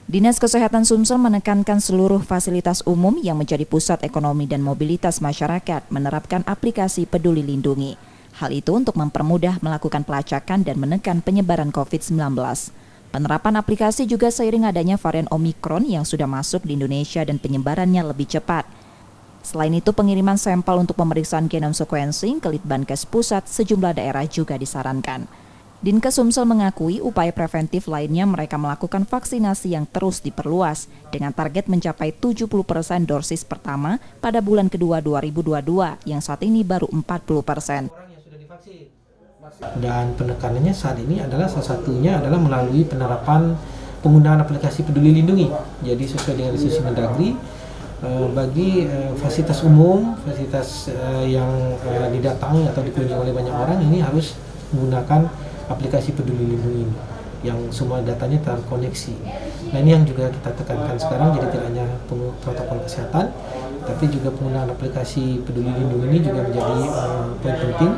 Dinas Kesehatan Sumsel menekankan seluruh fasilitas umum yang menjadi pusat ekonomi dan mobilitas masyarakat menerapkan aplikasi Peduli Lindungi. Hal itu untuk mempermudah melakukan pelacakan dan menekan penyebaran COVID-19. Penerapan aplikasi juga seiring adanya varian Omikron yang sudah masuk di Indonesia dan penyebarannya lebih cepat. Selain itu, pengiriman sampel untuk pemeriksaan genome sequencing ke Litbangkes Pusat sejumlah daerah juga disarankan. Dinkes Sumsel mengakui upaya preventif lainnya mereka melakukan vaksinasi yang terus diperluas dengan target mencapai 70% dosis pertama pada bulan kedua 2022 yang saat ini baru 40%. Dan penekanannya saat ini adalah salah satunya adalah melalui penerapan penggunaan aplikasi Peduli Lindungi. Jadi sesuai dengan instruksi Mendagri, bagi fasilitas umum, fasilitas yang didatangi atau dikunjungi oleh banyak orang ini harus menggunakan aplikasi Peduli Lindungi yang semua datanya terkoneksi. Nah, ini yang juga kita tekankan sekarang, jadi tidak hanya protokol kesehatan, tapi juga penggunaan aplikasi Peduli Lindungi ini juga menjadi poin penting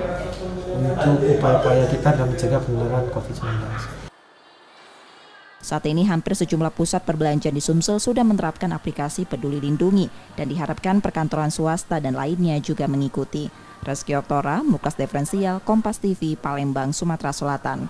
untuk upaya-upaya kita dalam mencegah penularan COVID-19. Saat ini hampir sejumlah pusat perbelanjaan di Sumsel sudah menerapkan aplikasi Peduli Lindungi dan diharapkan perkantoran swasta dan lainnya juga mengikuti. Reski Oktora, Muklas Diferensial, Kompas TV, Palembang, Sumatera Selatan.